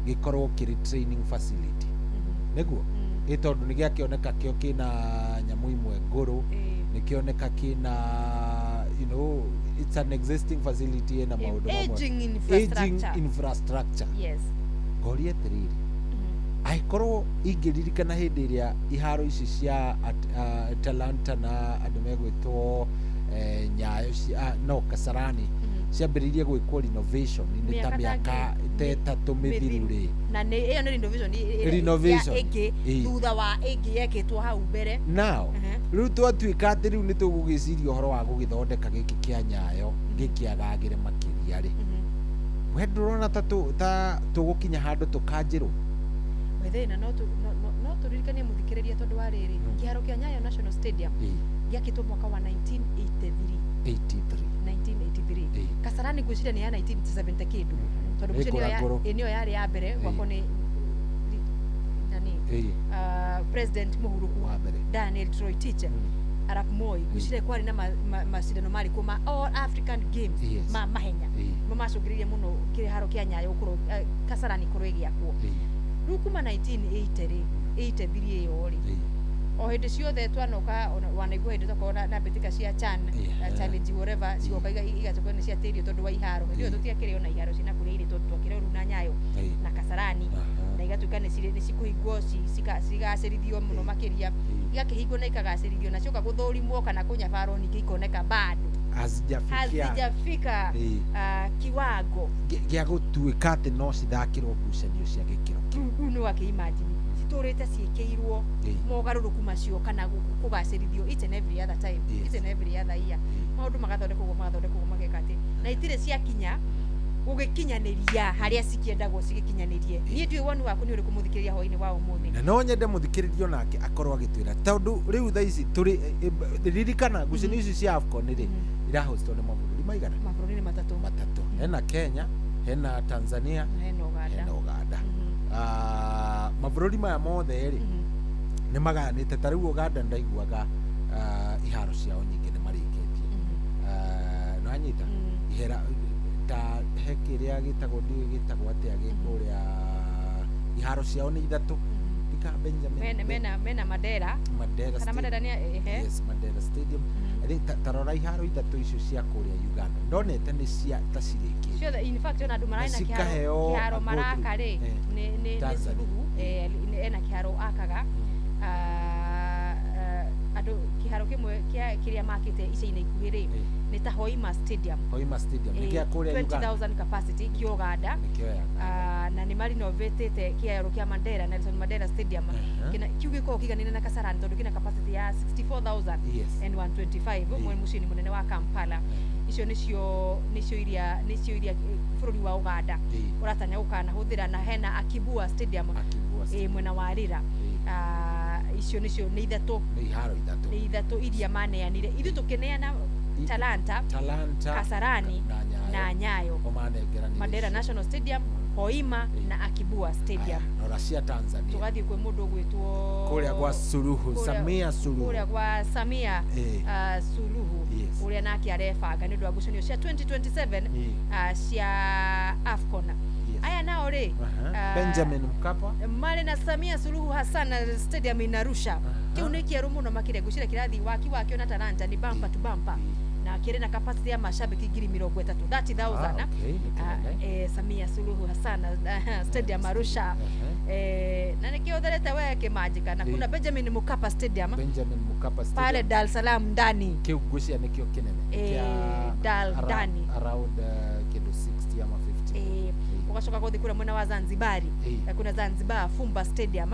gikorwo kiri training facility niguo itondu ni giakioneka kio kina nyamu imwe nguru nikioneka kina it's an existing facility na maundu aging infrastructure yes gorie tiriri aikorwo ingiririkana hindi iria iharo ici cia Talanta na andu megwitwo Nyayo no Kasarani ciambiririe gwikwo renovation ni ta miaka 3 mithiru ri na ni iyo ni renovation igi thutha wa igi yekitwo hau mbere now riu twatuika ati riu ni tugugiciria uhoro wa gugithondeka giki kia Nyayo gikiagagire makiria ri we ndurona ta tugukinya handu tukanjirwo wethena no turirikanie muthikiriria tondu wa riri kiharo kia Nyayo National Stadium giakitwo mwaka wa 1983 Kasarani gwiciria ni ya 1970 kindu tondu gwiciria yari ya mbere gwako ni nani president Muhuru wa mbere Daniel Troy Tiche Arap Moi gwiciria kwari na macindano mari kuma All African Games mahenya mamacungiririe muno kiharo kia Nyayo ukuru Kasarani kuregiakwo riu kuma 1983 yo ri o hindi ciothe twanoka wanaigua hindi tokona na mbitika cia CHAN challenge whatever cioka igacokwo ni cia tirio tondu wa iharo ndio tutiakire ona iharo cina kuria iri tondu twakire ru na Nyayo na Kasarani na igatuika ni cikuhingwo cigacirithio muno makiria igakihingwo na ikagacirithio na cioka guthurimwo kana kunyabaro ningi ikoneka bado hazijafika kiwango gia gutuika ati no cithakirwo ngucanio cia gikiro kiu ni wakiimagine citurite ciikirwo mogaruruku macio kana kugacirithio each and every other time each and every other year maundu magathondekwo magekati na itire ciakinya ugikinyaniria haria cikiendagwo cigikinyanirie nie ndiwe woni waku ni uri kumuthikiria hoini wa umuthi na no nyende muthikiririo nake akorwo agitwira tondu riu tha ici turi ririkana ngucanio ici cia AFCON ri irahostwo ni mabũrũri maigana mabũrũri matatu hena Kenya hena Tanzania hena Uganda mabũrũri maya mothe ri ni magayanite ta riu Uganda ndaiguaga iharo ciao nyingi ni marikitie no anyita ihera ta hekiria gitagwo atia gikuria iharo ciao ni ithatu ika Benjamin mena Madera kana Madera ni yes Madera Stadium I think tarora iharo ithatu icio cia kuria Uganda ndonete ni cia taciriki sure in fact ona andu maraina kiharo maraka ri ni Suluhu ena kiharo akaga andu kiharo kimwe kiria makite ica-ini ikuhiri ni ta Hoima Stadium ni kia kuria Uganda 20,000 capacity ki Uganda na ni mari novetete kiharo kia Mandela Nelson Mandela Stadium kina kiugiko kiganine na Kasarani tondu kina capacity ya 64,125 mwe mucini munene wa Kampala icio nicio iria bururi wa Uganda uratanya ukana huthira na hena Akibua Stadium mwena wa Rira icio nicio ni ithatu iria maneanire ithu tukineana Talanta Kasarani na Nyayo Madera National Stadium Hoima na Akibua Stadium na cia Tanzania tugathie kwe mundu gwitwo kuria gwa Suluhu Samia Suluhu kuria gwa Samia Suluhu kuria nake arefanga ni ndu wa ngucanio cia 2027 cia AFCON aya nao ri Benjamin Mkapa mari na Samia Suluhu Hassan stadium in Arusha kiu ni kieru muno makire gucira kirathi wakio na Talanta ni bumper to bumper na kire na capacity ya mashabiki 30,000 Samia Suluhu Hassan stadium Arusha na nikiotherete weke majika na kuna Benjamin Mkapa stadium pale Dar es Salaam ndani kiu gucia nikio kinene ndani around kido 60 ama 50 ukashoka kwa kule mwana wa Zanzibari kuna Zanzibar Fumba Stadium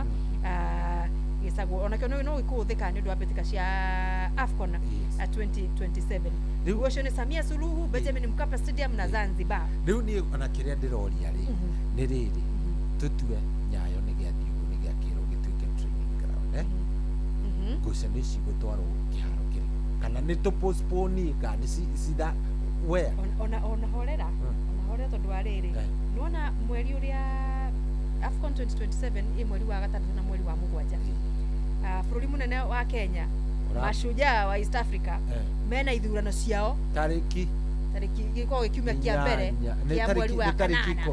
yesago onakiona no ikuthika ni ndo abetika cia Afcon 2027 rigo ni Samia Suluhu Benjamin Mkapa Stadium na Zanzibar riu ni onakiria ndiroria ri ni riri tutue Nyayo ni gia Diugo ni gia Kiro gituike training ground gucanici gutwaro kiharo kiri kana ni to postpone ka ni sida where ona horera tondu wa riri nuona mweri uria Afcon 2027 i mweri wa gatatu na mweri wa mugwanja bururi munene wa Kenya mashujaa wa East Africa mena ithurano ciao tariki giko gikiumia kia mbere kia mweri wa tariki 10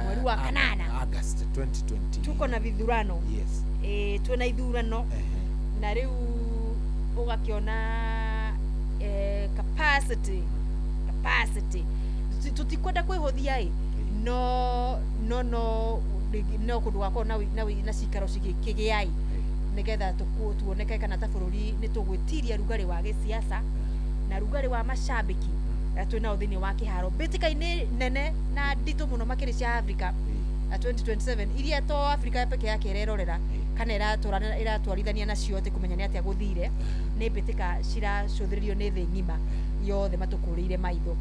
mweri wa kanana August 2020 tuko na vithurano twena ithurano na riu ugakiona capacity tutikwenda kwihuthia no kundu gwako na cikaro cigiai nigetha tuoneke kana ta bururi ni tugwitiria rugari wa gisiasa na rugari wa mashabiki twina uthini wa kiharo bitika-ini nene na ndito muno makiri cia Africa 2027 iria to Africa peke yake irerorera kana iratwarithania nacio ti kumenya ni atia guthire ni bitika ciracuthiririo ni thi ngima yothe matukuriire maitho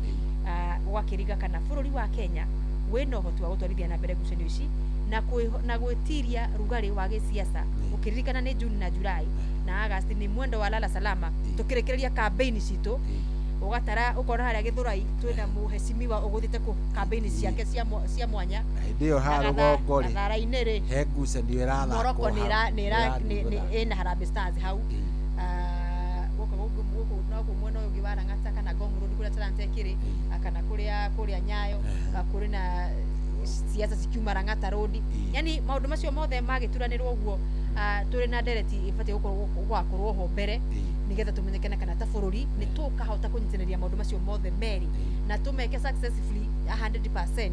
wakiriga kana bururi wa Kenya wena uhoti wa gutwarithia na mbere ngucanio ici na gwitiria rugari wa gisiasa ukiririkana ni June na July na August ni mwendo wa lala salama tukirekereria campaign citu ugatara ukora haria Githurai twina muheshimiwa uguthite ku campaign ciake cia mwanya ndio harugongori thara-ini ri he ngucanio irathakwo Morocco ni ina Harambee Stars hau guku mwena uyu wa Lang'ata kana Ngong Road kuria Talanta ikiri kana kuria Nyayo kuri na siasa cikiuma Lang'ata Road yani maundu macio mothe magituranirwo guo turi na ndereti ifati gukorwo ho mbere nigetha tumenyekana kana ta bururi ni tukahota kunyitaniria maundu macio mothe meri na tumeke successfully 100%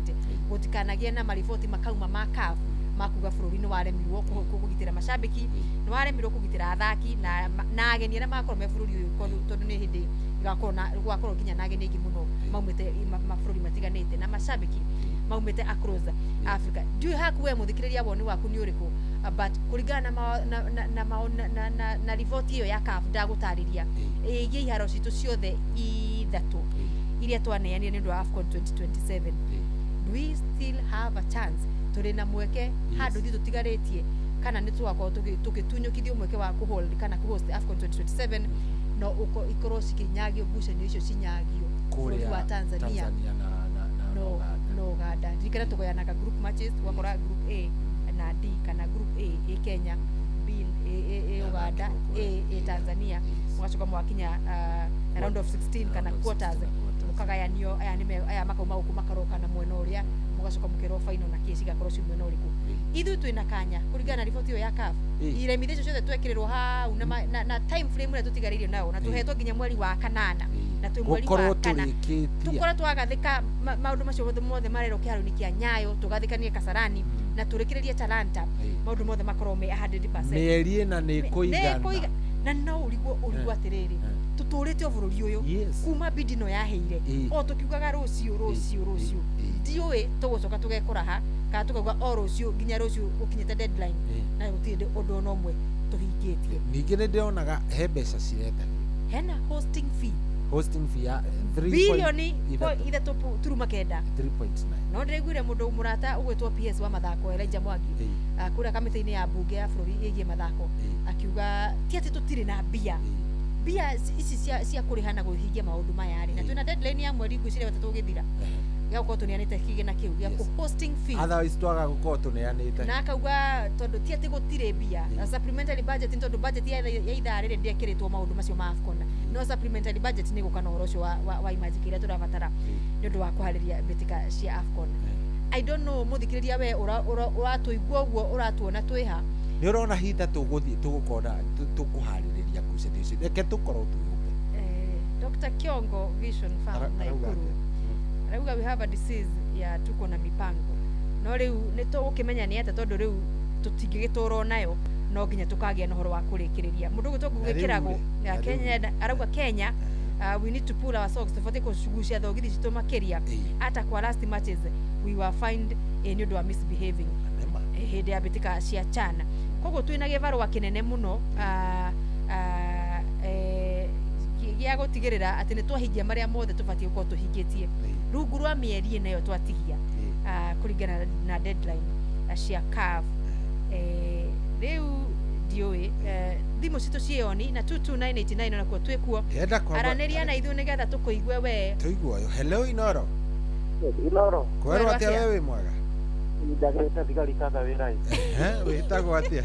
gutikanagie na marifoti makauma ma CAF makuga bururi ni waremirwo kugitira mashabiki ni waremirwo kugitira athaki na ageni aria makorwo me bururi uyu tondu ni hindi gwakorwo nginya na ageni ingi muno maumite mabũrũri matiganite na mashabiki maumite across Africa ndiu hakuwe muthikiriria woni waku ni uriku but kuringana na report iyo ya CAF ndagutariria igie iharo citu ciothe ithatu iria twaneanire ni ndu wa Afcon 2027 we still have a chance turi na mweke handu thi tutigaritie kana ni twakwa tugitunyukithio mweke wa kuhold kana kuhost Afcon 2027 no uko ikorwo cikinyagio ngucanio icio cinyagio bũrũri wa Tanzania no Uganda ndikira tugoyanaga group matches wakora group A na D kana group A Kenya B Uganda A Tanzania mwacoka mwakinya round of 16 kana quarters mukagayanio aya makauma huku makaroka na mwena uria mugacoka mukero final na kesi gakorwo cio mwena uriku ithu twina kanya kuringana riboti iyo ya CAF iremithe ciothe twekirirwo ha na time frame ria tutigaririo nayo na tuhetwo nginya mweri wa kanana na twi mweri wa kana tukora twagathika maundu macio mothe marero kiharu-ini kia Nyayo tugathikanie Kasarani na turekererie Talanta maundu mothe makorwo me 100% mieri ina ni kuigana na no urigwo atiriri tuturite bururi uyu kuma bidino yaheire o tukiugaga rucio ndiwe tugucoka tugekora ha ka tukauga o rucio nginya rucio ukinyite deadline na gutinde undu no mwe tuhingitie ningi ni ndionaga he mbeca ciretagio hena hosting fee ya 3 bilioni ithatu turuma kenda 3.9 no ndiriguire mundu murata ugwitwo PS wa mathako Elijah Mwangi kuria kamiti-ini ya bunge ya bururi igie mathako akiuga ti ati tutire na bia ici cia kurihana guhingia maundu maya ri na twina deadline ya mweri ngwiciria 3 githira ya gukorwo tuneanite kigina kiu ya hosting fee otherwise twaga gukorwo tuneanite na akauga tondu ti ati gutire mbia supplementary budget tondu budget ya ithaa riri ndiekiritwo maundu macio ma AFCON no supplementary budget ni gukana urocio wa imagine iria turabatara ni undu wa kuhariria mbitika cia AFCON. I don't know muthikiriria we uratuigua uguo uratuona twiha ni urona hinda tuguthii tugukona tukuhaririria ngucanio icio reke tukorwo twihupe. Dr. Kiongo Vision Farm Naikuru arauga we have a disease ya tuko na mipango no riu ni tugukimenya ni ate tondu riu tutingigiturwo nayo no nginya tukagia na horo wa kurikiriria mundu gutugukiragwo Kenya arauga Kenya we need to pull our socks tufate kushughulisha thogithi citu makiria hata kwa last matches we were fined ni undu wa misbehaving hindi ya bitika cia chana koguo twina gibarwa kinene muno gia gutigirira ati ni twahingia maria mothe tubatie gukorwo tuhingitie rungu rwa mieri nayo twatigia kuringana na deadline cia CAF riu dioi thimu citu cioni na 22989 na kwa twekuo araniria na ithu nigetha tukuigwe we tuiguo. Hello Inoro. Inoro kwero atia wewe mwega ndageta thigari kaka wirai witagwo atia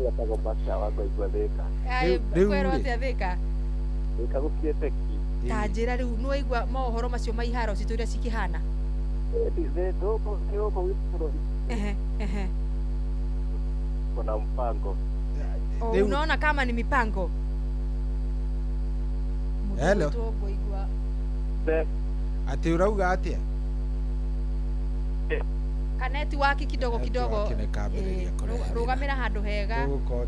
witagwo Basha wango igwa thika kwero atia thika ikagukie teki tanjira riu no igwa mohoro macio maiharo citu iria cikihana ndoko kioko wipuro kuna mpango unaona kama ni mipango. Hello ati urauga atia kaneti waki kidogo kidogo rugamira handu hega tugukorwo